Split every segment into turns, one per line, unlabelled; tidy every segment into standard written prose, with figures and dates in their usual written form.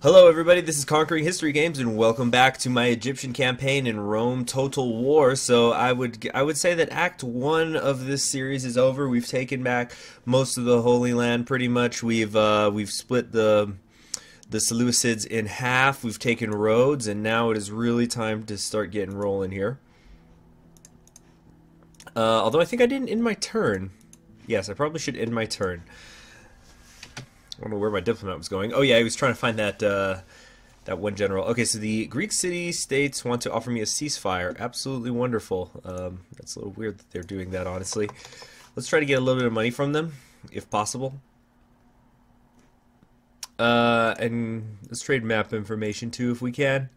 Hello everybody, this is Conquering History Games and welcome back to my Egyptian campaign in Rome Total War. So I would say that Act 1 of this series is over. We've taken back most of the Holy Land pretty much. We've split the Seleucids in half. We've taken Rhodes and now it is really time to start getting rolling here. Although I think I didn't end my turn. Yes, I probably should end my turn. I don't know where my diplomat was going. Oh yeah, he was trying to find that that one general. Okay, so the Greek city-states want to offer me a ceasefire. Absolutely wonderful. That's a little weird that they're doing that, honestly. Let's try to get a little bit of money from them, if possible. And let's trade map information too, if we can.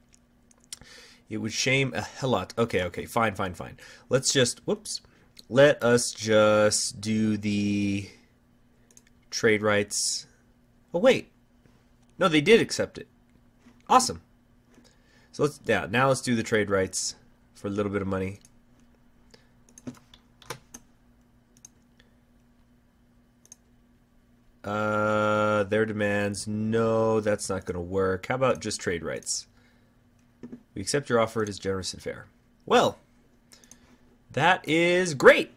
It would shame a helot. Okay, fine. Let's just, whoops. Let us just do the trade rights. Oh wait, no, they did accept it. Awesome. So now let's do the trade rights for a little bit of money. Their demands, no, that's not going to work. How about just trade rights? We accept your offer. It is generous and fair. Well, that is great.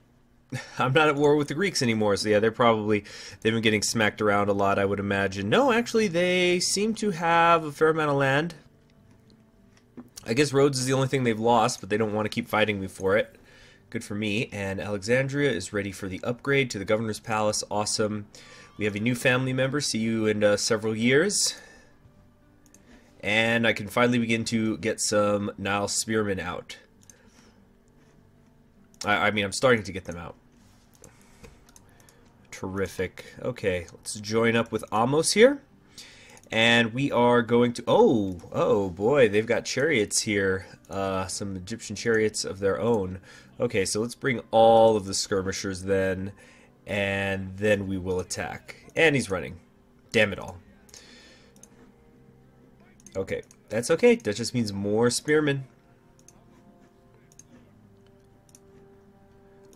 I'm not at war with the Greeks anymore, so yeah, they've been getting smacked around a lot, I would imagine. No, actually, they seem to have a fair amount of land. I guess Rhodes is the only thing they've lost, but they don't want to keep fighting me for it. Good for me. And Alexandria is ready for the upgrade to the Governor's Palace. Awesome. We have a new family member. See you in several years. And I can finally begin to get some Nile Spearmen out. I mean, I'm starting to get them out. Terrific. Okay, let's join up with Amos here. And we are going to... Oh boy, they've got chariots here. Some Egyptian chariots of their own. Okay, so let's bring all of the skirmishers then. And then we will attack. And he's running. Damn it all. Okay, that's okay. That just means more spearmen.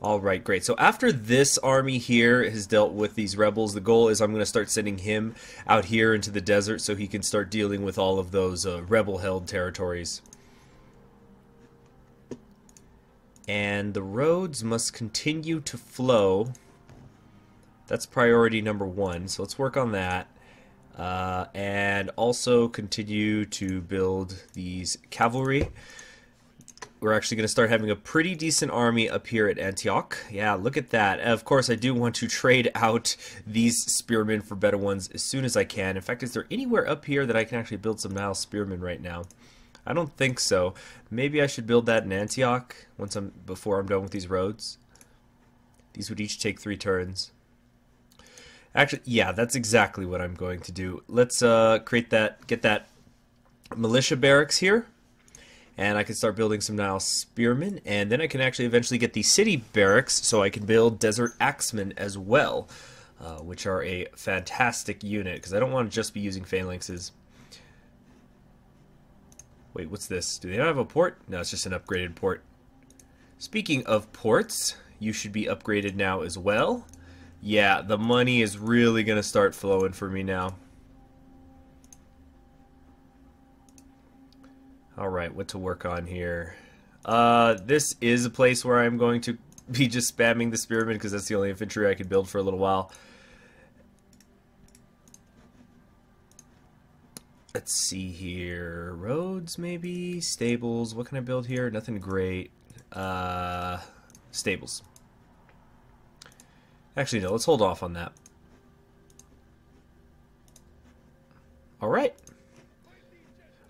Alright, great. So after this army here has dealt with these rebels, the goal is I'm going to start sending him out here into the desert so he can start dealing with all of those rebel-held territories. And the roads must continue to flow. That's priority number 1, so let's work on that. And also continue to build these cavalry. We're actually going to start having a pretty decent army up here at Antioch. Yeah, look at that. Of course, I do want to trade out these spearmen for better ones as soon as I can. In fact, is there anywhere up here that I can actually build some Nile spearmen right now? I don't think so. Maybe I should build that in Antioch before I'm done with these roads. These would each take 3 turns. Actually, yeah, that's exactly what I'm going to do. Let's get that militia barracks here. And I can start building some Nile Spearmen, and then I can actually eventually get the city barracks so I can build Desert Axemen as well, which are a fantastic unit, because I don't want to just be using phalanxes. Wait, what's this? Do they not have a port? No, it's just an upgraded port. Speaking of ports, you should be upgraded now as well. Yeah, the money is really going to start flowing for me now. Alright, what to work on here? This is a place where I'm going to be just spamming the spearmen because that's the only infantry I can build for a little while. Let's see here. Roads, maybe? Stables. What can I build here? Nothing great. Stables. Actually, no, let's hold off on that. Alright.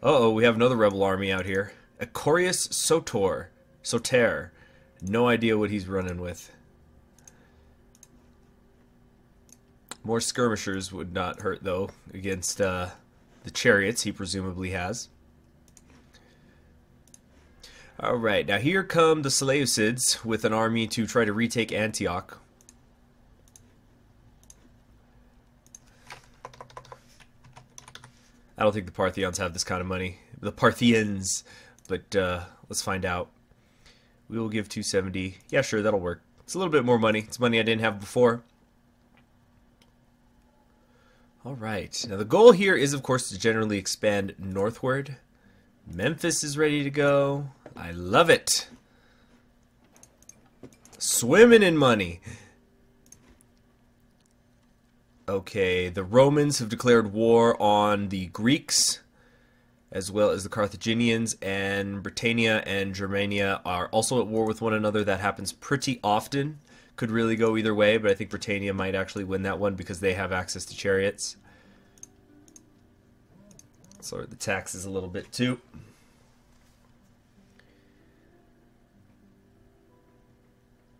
Uh-oh, we have another rebel army out here. Echorius Soter. No idea what he's running with. More skirmishers would not hurt, though, against the chariots he presumably has. Alright, now here come the Seleucids with an army to try to retake Antioch. I don't think the Parthians have this kind of money. The Parthians. But let's find out. We will give 270. Yeah, sure, that'll work. It's a little bit more money. It's money I didn't have before. Alright, now the goal here is of course to generally expand northward. Memphis is ready to go. I love it. Swimming in money. Okay, the Romans have declared war on the Greeks, as well as the Carthaginians, and Britannia and Germania are also at war with one another. That happens pretty often. Could really go either way, but I think Britannia might actually win that one because they have access to chariots. So the taxes a little bit too.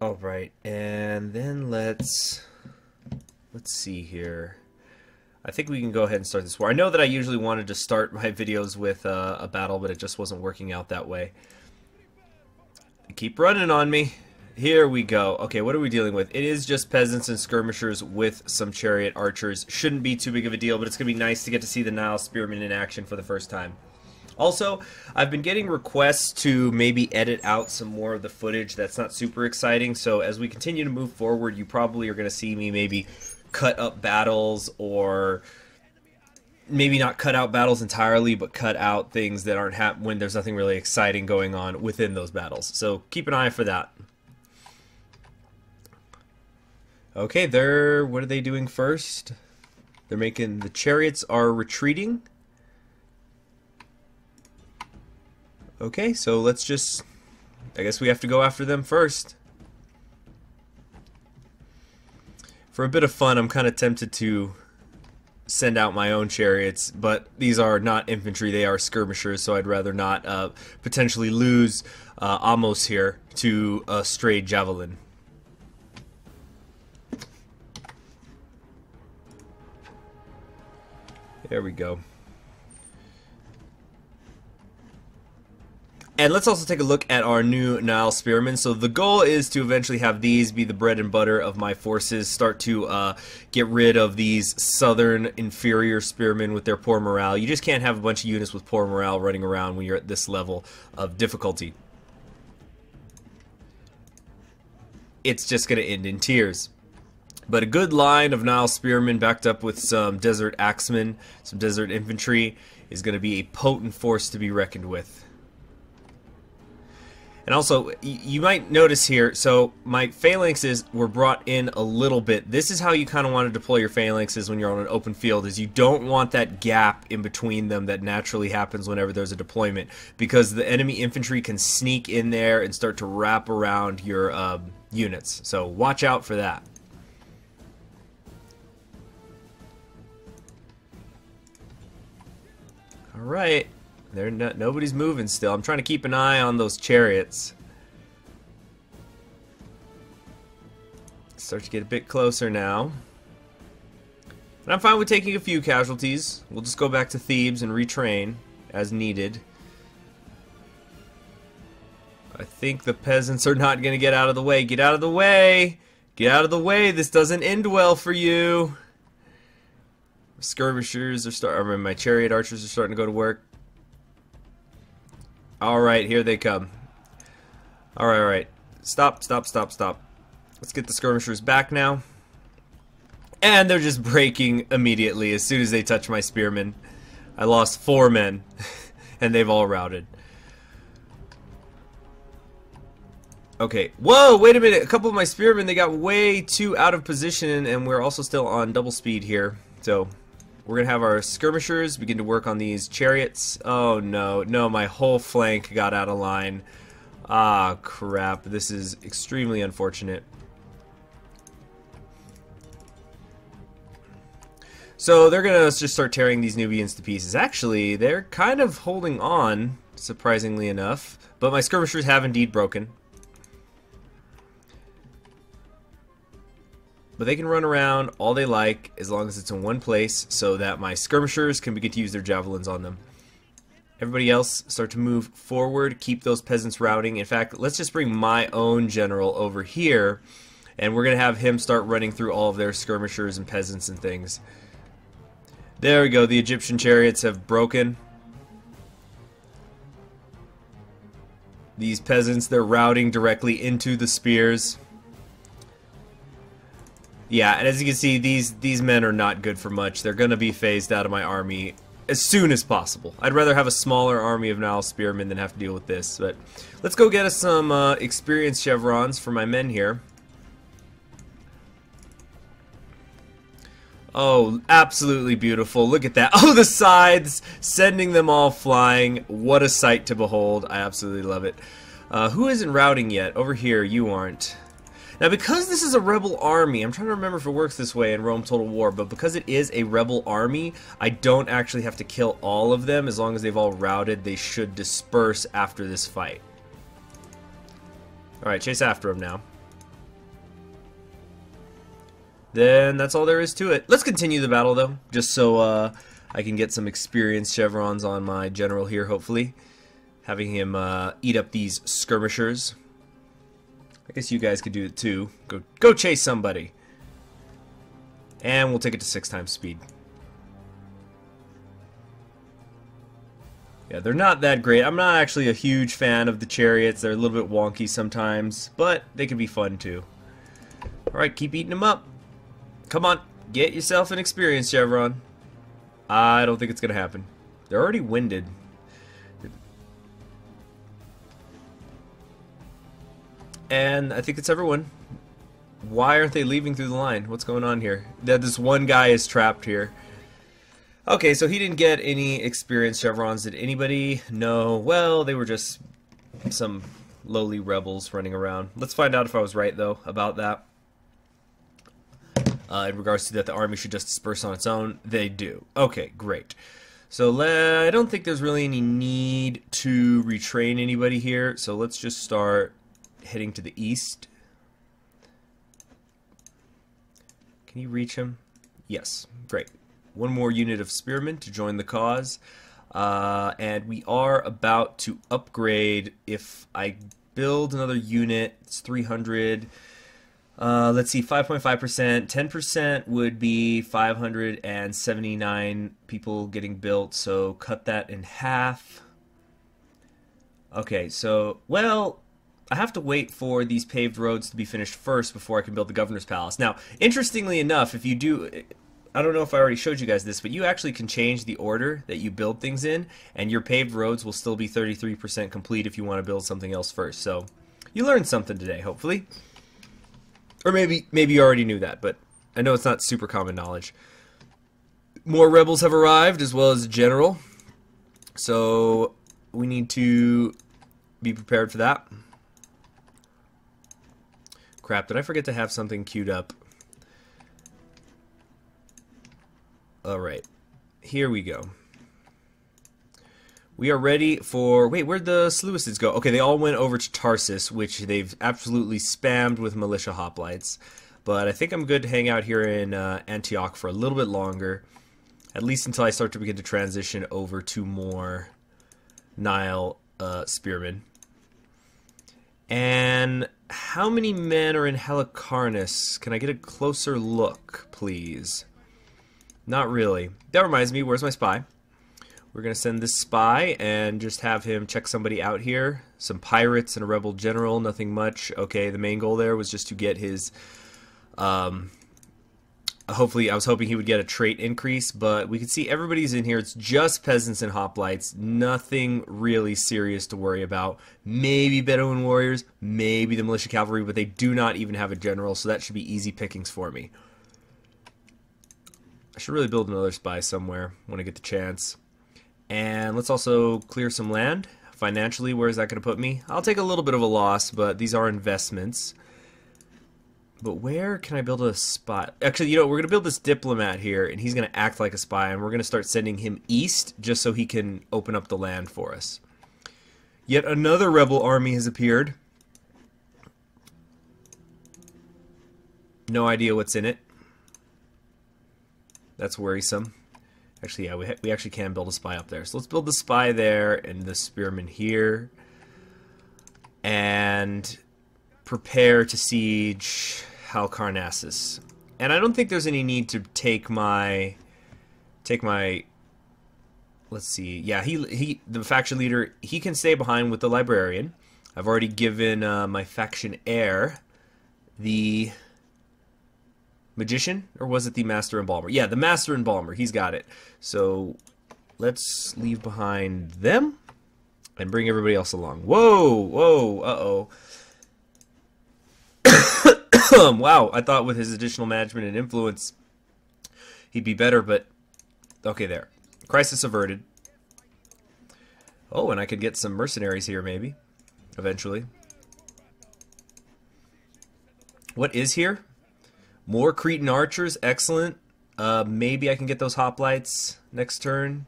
Alright, and then let's see here. I think we can go ahead and start this war. I know that I usually wanted to start my videos with a battle, but it just wasn't working out that way. They keep running on me. Here we go. Okay, what are we dealing with? It is just peasants and skirmishers with some chariot archers. Shouldn't be too big of a deal, but it's going to be nice to get to see the Nile Spearmen in action for the first time. Also, I've been getting requests to maybe edit out some more of the footage that's not super exciting, so as we continue to move forward, you probably are going to see me maybe cut up battles, or maybe not cut out battles entirely, but cut out things that aren't when there's nothing really exciting going on within those battles. So keep an eye for that. Okay, what are they doing first? They're making, the chariots are retreating. Okay, so let's just, I guess we have to go after them first. For a bit of fun, I'm kind of tempted to send out my own chariots, but these are not infantry, they are skirmishers, so I'd rather not potentially lose Amos here to a stray javelin. There we go. And let's also take a look at our new Nile Spearmen. So the goal is to eventually have these be the bread and butter of my forces, start to get rid of these southern inferior spearmen with their poor morale. You just can't have a bunch of units with poor morale running around when you're at this level of difficulty. It's just going to end in tears. But a good line of Nile Spearmen backed up with some desert axemen, some desert infantry, is going to be a potent force to be reckoned with. And also, you might notice here, so my phalanxes were brought in a little bit. This is how you kind of want to deploy your phalanxes when you're on an open field, is you don't want that gap in between them that naturally happens whenever there's a deployment, because the enemy infantry can sneak in there and start to wrap around your units. So watch out for that. Alright, nobody's moving still. I'm trying to keep an eye on those chariots. Start to get a bit closer now. And I'm fine with taking a few casualties. We'll just go back to Thebes and retrain as needed. I think the peasants are not going to get out of the way. Get out of the way! Get out of the way! This doesn't end well for you! Skirmishers are my chariot archers are starting to go to work. Alright, here they come. Alright. Stop. Let's get the skirmishers back now. And they're just breaking immediately as soon as they touch my spearmen. I lost 4 men. And they've all routed. Okay. Whoa, wait a minute. A couple of my spearmen, they got way too out of position, and we're also still on double speed here. So we're going to have our skirmishers begin to work on these chariots. Oh no, my whole flank got out of line. Ah, crap. This is extremely unfortunate. So they're going to just start tearing these Nubians to pieces. Actually, they're kind of holding on, surprisingly enough. But my skirmishers have indeed broken. But they can run around all they like as long as it's in one place so that my skirmishers can begin to use their javelins on them. Everybody else start to move forward, keep those peasants routing. In fact, let's just bring my own general over here, and we're going to have him start running through all of their skirmishers and peasants and things. There we go, the Egyptian chariots have broken. These peasants, they're routing directly into the spears. Yeah, and as you can see, these men are not good for much. They're going to be phased out of my army as soon as possible. I'd rather have a smaller army of Nile Spearmen than have to deal with this. But let's go get us some experience chevrons for my men here. Oh, absolutely beautiful. Look at that. Oh, the sides! Sending them all flying. What a sight to behold. I absolutely love it. Who isn't routing yet? Over here, you aren't. Now, because this is a rebel army, I'm trying to remember if it works this way in Rome Total War, but because it is a rebel army, I don't actually have to kill all of them. As long as they've all routed, they should disperse after this fight. Alright, chase after them now. Then that's all there is to it. Let's continue the battle, though, just so I can get some experience chevrons on my general here, hopefully. Having him eat up these skirmishers. I guess you guys could do it too. Go chase somebody. And we'll take it to 6 times speed. Yeah, they're not that great. I'm not actually a huge fan of the chariots. They're a little bit wonky sometimes, but they can be fun too. Alright, keep eating them up. Come on, get yourself an experience chevron. I don't think it's going to happen. They're already winded. And I think it's everyone. Why aren't they leaving through the line? What's going on here? This one guy is trapped here. Okay, so he didn't get any experience chevrons. Did anybody? No. Well, they were just some lowly rebels running around. Let's find out if I was right, though, about that. In regards to that the army should just disperse on its own. They do. Okay, great. So I don't think there's really any need to retrain anybody here. So let's just start heading to the east. Can you reach him? Yes, great. One more unit of spearmen to join the cause. And we are about to upgrade. If I build another unit, it's 300. Let's see, 5.5%. 10% would be 579 people getting built, so cut that in half. Okay, so, well, I have to wait for these paved roads to be finished first before I can build the governor's palace. Now, interestingly enough, if you do, I don't know if I already showed you guys this, but you actually can change the order that you build things in, and your paved roads will still be 33% complete if you want to build something else first. So, you learned something today, hopefully. Or maybe you already knew that, but I know it's not super common knowledge. More rebels have arrived, as well as a general. So, we need to be prepared for that. Crap, did I forget to have something queued up? Alright, here we go. We are ready for... Wait, where'd the Seleucids go? Okay, they all went over to Tarsus, which they've absolutely spammed with militia hoplites. But I think I'm good to hang out here in Antioch for a little bit longer. At least until I start to begin to transition over to more Nile Spearmen. And how many men are in Halicarnus? Can I get a closer look, please? Not really. That reminds me, where's my spy? We're going to send this spy and just have him check somebody out here. Some pirates and a rebel general, nothing much. Okay, the main goal there was just to get his... hopefully, I was hoping he would get a trait increase, but we can see everybody's in here. It's just peasants and hoplites. Nothing really serious to worry about. Maybe Bedouin warriors, maybe the militia cavalry, but they do not even have a general, so that should be easy pickings for me. I should really build another spy somewhere when I get the chance. And let's also clear some land. Financially, where is that going to put me? I'll take a little bit of a loss, but these are investments. But where can I build a spy? Actually, you know, we're going to build this diplomat here, and he's going to act like a spy, and we're going to start sending him east just so he can open up the land for us. Yet another rebel army has appeared. No idea what's in it. That's worrisome. Actually, yeah, we actually can build a spy up there. So let's build the spy there and the spearmen here. And prepare to siege Halicarnassus. And I don't think there's any need to take my let's see. Yeah, the faction leader, he can stay behind with the librarian. I've already given my faction heir the Magician? Or was it the Master Embalmer? Yeah, the Master Embalmer. He's got it. So let's leave behind them and bring everybody else along. Whoa! Whoa! Uh-oh. Wow, I thought with his additional management and influence he'd be better, but okay, there. Crisis averted. Oh, and I could get some mercenaries here, maybe. Eventually. What is here? More Cretan archers. Excellent. Maybe I can get those hoplites next turn.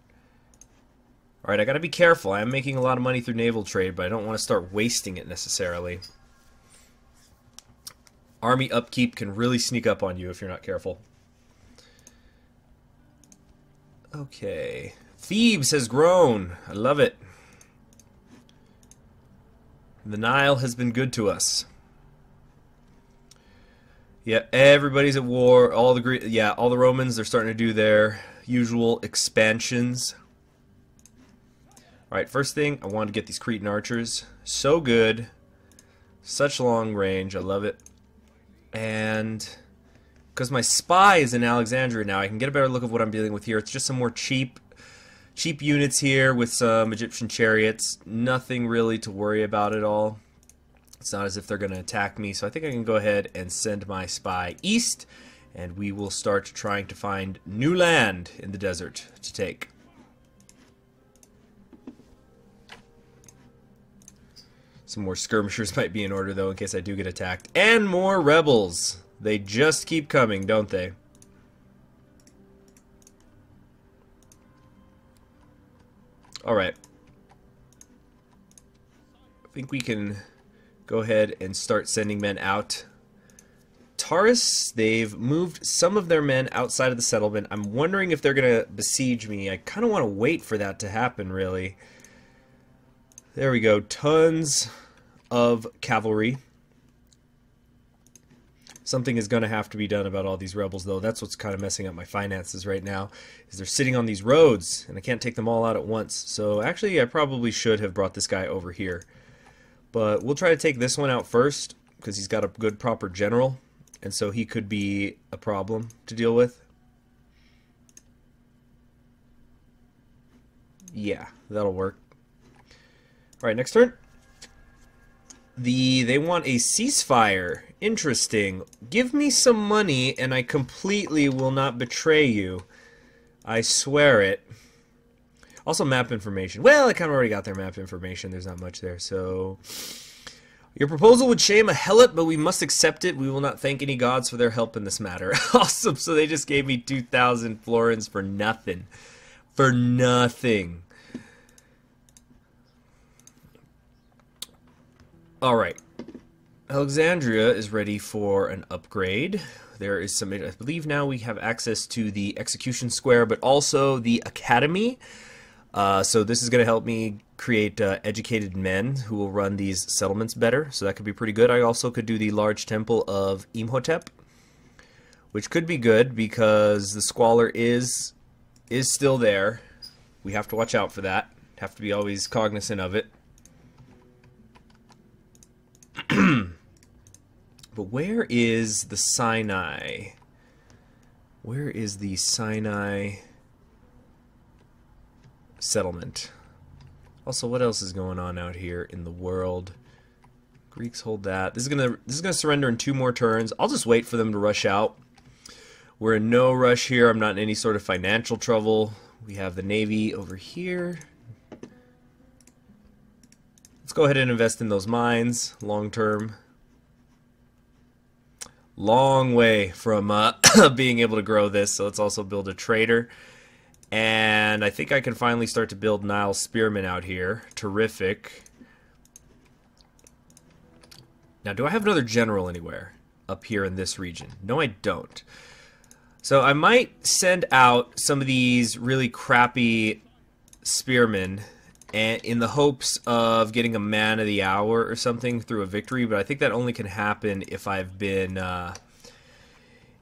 Alright, I gotta be careful. I am making a lot of money through naval trade, but I don't want to start wasting it necessarily. Army upkeep can really sneak up on you if you're not careful. Okay. Thebes has grown. I love it. The Nile has been good to us. Yeah, everybody's at war. All the Romans, they're starting to do their usual expansions. Alright, first thing, I wanted to get these Cretan archers. So good. Such long range. I love it. And because my spy is in Alexandria now, I can get a better look of what I'm dealing with here. It's just some more cheap units here with some Egyptian chariots. Nothing really to worry about at all. It's not as if they're going to attack me, so I think I can go ahead and send my spy east, and we will start trying to find new land in the desert to take. Some more skirmishers might be in order, though, in case I do get attacked. And more rebels! They just keep coming, don't they? Alright. I think we can go ahead and start sending men out. Taurus, they've moved some of their men outside of the settlement. I'm wondering if they're going to besiege me. I kind of want to wait for that to happen, really. There we go. Tons of cavalry. Something is going to have to be done about all these rebels, though. That's what's kind of messing up my finances right now, is they're sitting on these roads, and I can't take them all out at once. So actually, I probably should have brought this guy over here. But we'll try to take this one out first, because he's got a good, proper general, and so he could be a problem to deal with. Yeah, that'll work. Alright, next turn. They want a ceasefire. Interesting. Give me some money and I completely will not betray you. I swear it. Also map information. Well, I kind of already got their map information. There's not much there, so... Your proposal would shame a helot, but we must accept it. We will not thank any gods for their help in this matter. Awesome. So they just gave me 2,000 florins for nothing. For nothing. Alright, Alexandria is ready for an upgrade. There is some, I believe now we have access to the execution square, but also the academy. So this is going to help me create educated men who will run these settlements better. So that could be pretty good. I also could do the large temple of Imhotep, which could be good because the squalor is still there. We have to watch out for that. Have to be always cognizant of it. But where is the Sinai? Where is the Sinai settlement? Also, what else is going on out here in the world? Greeks hold that. This is gonna surrender in 2 more turns. I'll just wait for them to rush out. We're in no rush here. I'm not in any sort of financial trouble. We have the Navy over here. Let's go ahead and invest in those mines long term. Long way from being able to grow this, so let's also build a trader. And I think I can finally start to build Nile Spearmen out here. Terrific. Now, do I have another general anywhere up here in this region? No, I don't. So I might send out some of these really crappy spearmen and in the hopes of getting a man of the hour or something through a victory, but I think that only can happen if I've been,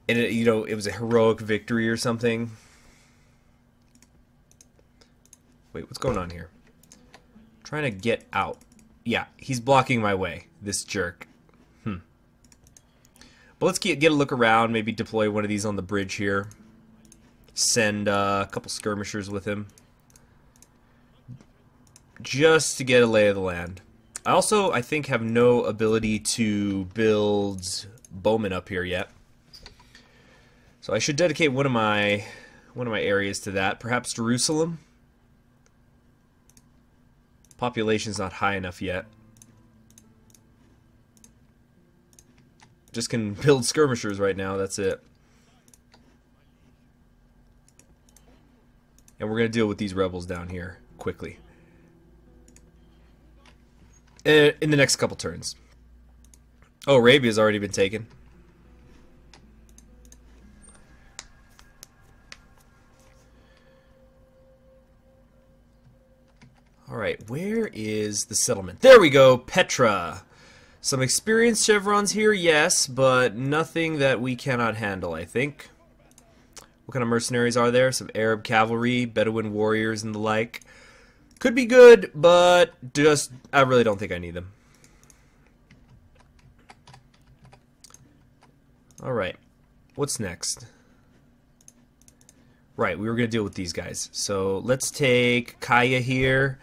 you know, it was a heroic victory or something. Wait, what's going on here? I'm trying to get out. Yeah, he's blocking my way, this jerk. But let's get a look around, maybe deploy one of these on the bridge here. Send a couple skirmishers with him. Just to get a lay of the land. I also, I think, have no ability to build bowmen up here yet. So I should dedicate one of my areas to that. Perhaps Jerusalem. Population's not high enough yet. Just can build skirmishers right now, that's it. And we're going to deal with these rebels down here quickly. In the next couple turns. Oh, Arabia's already been taken. Alright, where is the settlement? There we go, Petra. Some experienced chevrons here, yes, but nothing that we cannot handle, I think. What kind of mercenaries are there? Some Arab cavalry, Bedouin warriors, and the like. Could be good, but I really don't think I need them. Alright, what's next? Right, we were going to deal with these guys. So let's take Kaya here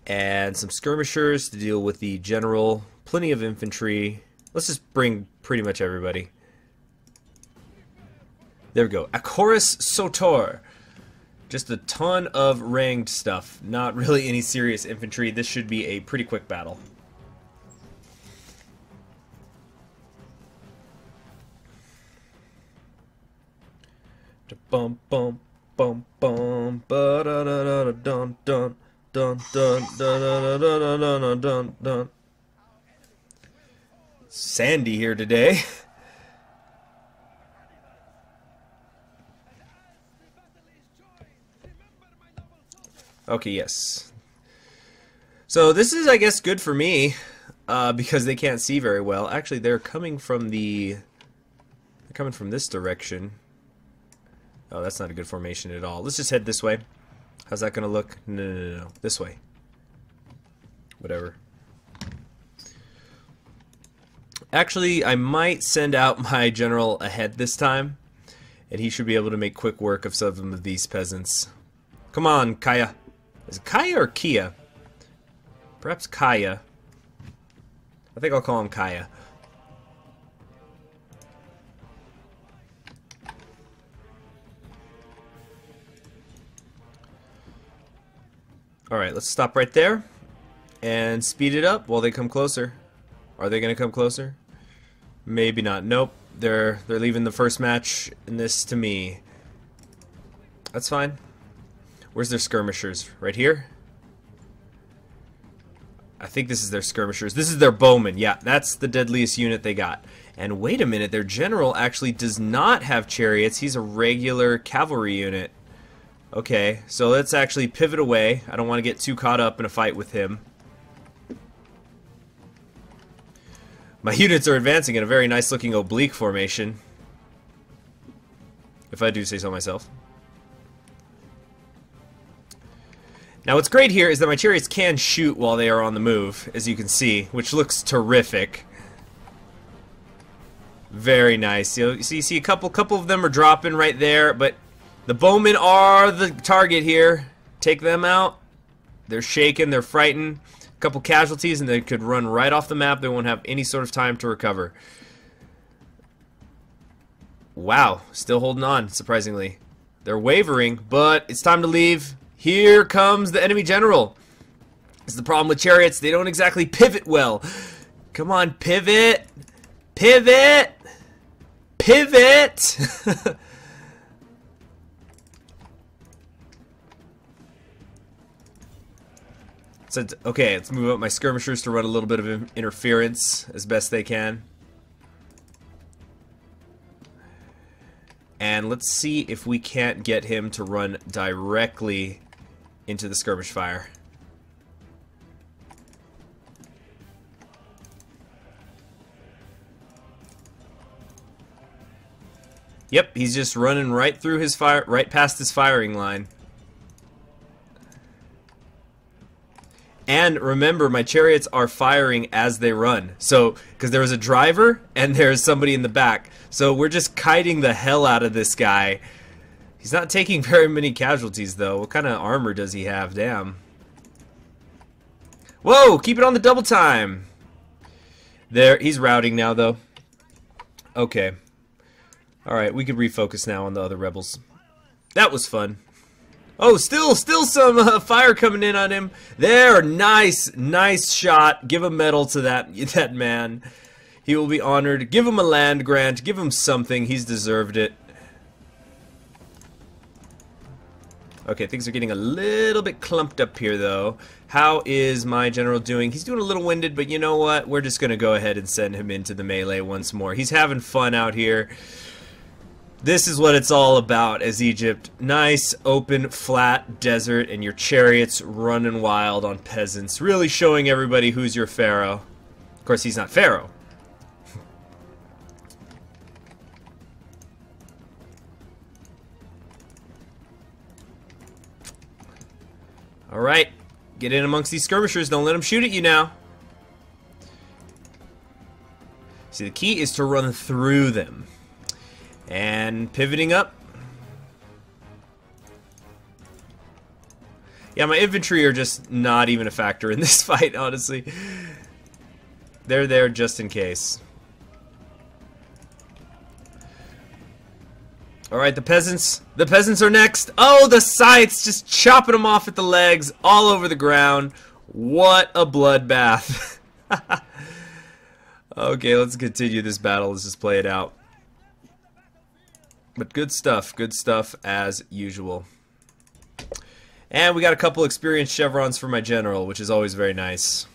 and some skirmishers to deal with the general. Plenty of infantry. Let's just bring pretty much everybody. There we go. Akoris Sotor. Just a ton of ranged stuff. Not really any serious infantry. This should be a pretty quick battle. Bum bum bum bum ba da da da dun dun dun dun dun dun dun dun dun. Sandy here today. Okay, yes. So this is, I guess, good for me because they can't see very well. Actually, they're coming from this direction. Oh, that's not a good formation at all. Let's just head this way. How's that gonna look? No. This way. Whatever. Actually, I might send out my general ahead this time, and he should be able to make quick work of some of these peasants. Come on, Kaya. Is it Kaya or Kia? Perhaps Kaya. I think I'll call him Kaya. Alright, let's stop right there and speed it up while they come closer. Are they going to come closer? Maybe not. Nope. They're leaving the first match in this to me. That's fine. Where's their skirmishers? Right here? I think this is their skirmishers. This is their bowmen. Yeah, that's the deadliest unit they got. And wait a minute, their general actually does not have chariots. He's a regular cavalry unit. Okay, so let's actually pivot away. I don't want to get too caught up in a fight with him. My units are advancing in a very nice looking oblique formation. If I do say so myself. Now what's great here is that my chariots can shoot while they are on the move, as you can see, which looks terrific. Very nice. You see a couple of them are dropping right there, but the bowmen are the target here. Take them out. They're shaken, they're frightened. A couple casualties and they could run right off the map. They won't have any sort of time to recover. Wow, still holding on, surprisingly. They're wavering, but it's time to leave. Here comes the enemy general. This is the problem with chariots. They don't exactly pivot well. Come on, pivot. Pivot. Pivot. So, okay, let's move up my skirmishers to run a little bit of interference as best they can. And let's see if we can't get him to run directly into the skirmish fire. Yep, he's just running right through his right past his firing line. And remember, my chariots are firing as they run. So, because there was a driver and there's somebody in the back. So we're just kiting the hell out of this guy. He's not taking very many casualties, though. What kind of armor does he have? Damn. Whoa! Keep it on the double time! There, he's routing now, though. Okay. Alright, we can refocus now on the other rebels. That was fun. Oh, still some fire coming in on him. There, nice shot. Give a medal to that man. He will be honored. Give him a land grant. Give him something. He's deserved it. Okay, things are getting a little bit clumped up here, though. How is my general doing? He's doing a little winded, but you know what? We're just going to go ahead and send him into the melee once more. He's having fun out here. This is what it's all about as Egypt. Nice, open, flat desert, and your chariots running wild on peasants. Really showing everybody who's your pharaoh. Of course, he's not pharaoh. Alright, get in amongst these skirmishers. Don't let them shoot at you now. See, the key is to run through them. And pivoting up. Yeah, my infantry are just not even a factor in this fight, honestly. They're there just in case. Alright, the peasants. The peasants are next. Oh, the scythes just chopping them off at the legs all over the ground. What a bloodbath. Okay, let's continue this battle. Let's just play it out. But good stuff as usual. And we got a couple experienced chevrons for my general, which is always very nice.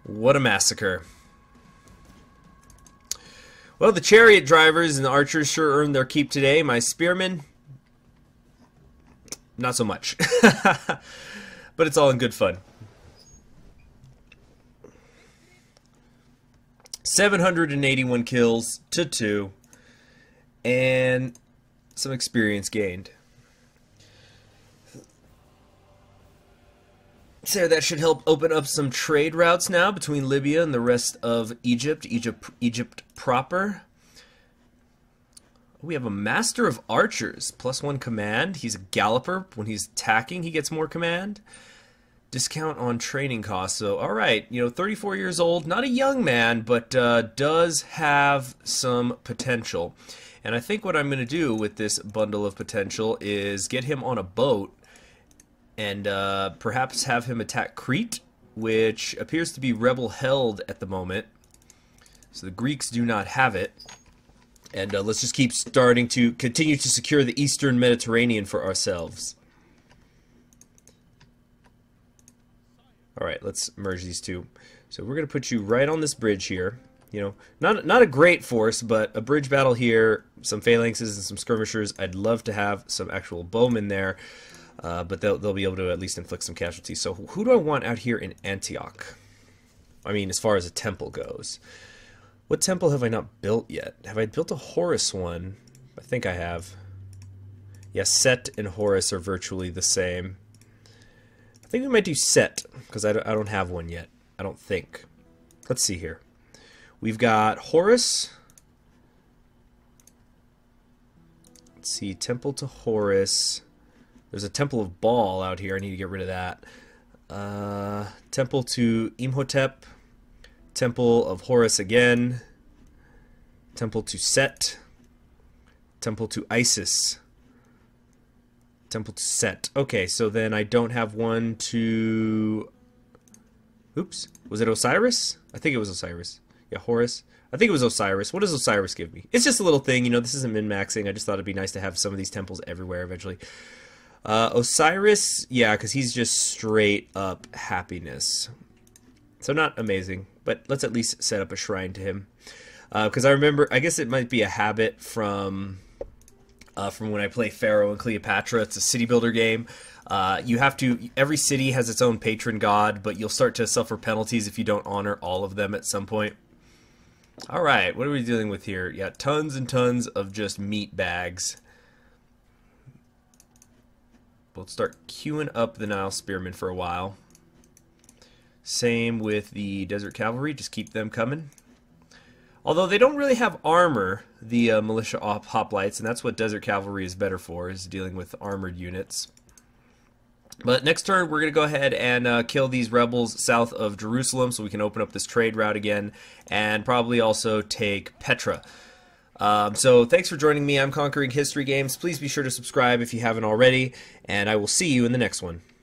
What a massacre. Well, the chariot drivers and the archers sure earned their keep today. My spearmen, not so much. But it's all in good fun. 781 kills to 2, and some experience gained. So that should help open up some trade routes now between Libya and the rest of Egypt. Egypt proper. We have a master of archers, +1 command. He's a galloper. When he's attacking, he gets more command. Discount on training costs. So, alright, 34 years old, not a young man, but does have some potential. And I think what I'm going to do with this bundle of potential is get him on a boat and perhaps have him attack Crete, which appears to be rebel-held at the moment. So the Greeks do not have it. And let's just keep starting to continue to secure the Eastern Mediterranean for ourselves. Alright, let's merge these two. So we're going to put you right on this bridge here. Not a great force, but a bridge battle here, some phalanxes and some skirmishers. I'd love to have some actual bowmen there, but they'll be able to at least inflict some casualties. So who do I want out here in Antioch? I mean, as far as a temple goes. What temple have I not built yet? Have I built a Horus one? I think I have. Yeah, Set and Horus are virtually the same. I think we might do Set, because I don't have one yet. I don't think. Let's see here. We've got Horus. Let's see, temple to Horus. There's a temple of Baal out here. I need to get rid of that. Temple to Imhotep. Temple of Horus again. Temple to Set. Temple to Isis. Temple to Set. Okay, so then I don't have one to... Oops. Was it Osiris? I think it was Osiris. Yeah, Horus. I think it was Osiris. What does Osiris give me? It's just a little thing, this isn't min-maxing. I just thought it'd be nice to have some of these temples everywhere eventually. Osiris, yeah, because he's just straight up happiness. So not amazing, but let's at least set up a shrine to him. Because I remember, I guess it might be a habit from when I play Pharaoh and Cleopatra. It's a city builder game. You have to, every city has its own patron god, but you'll start to suffer penalties if you don't honor all of them at some point. Alright, what are we dealing with here? Yeah, tons and tons of just meat bags. let's start queuing up the Nile Spearmen for a while. Same with the Desert Cavalry, just keep them coming. Although they don't really have armor, the Militia Hoplites, and that's what Desert Cavalry is better for, is dealing with armored units. But next turn, we're going to go ahead and kill these rebels south of Jerusalem so we can open up this trade route again, and probably also take Petra. So thanks for joining me. I'm Conquering History Games. Please be sure to subscribe if you haven't already, and I will see you in the next one.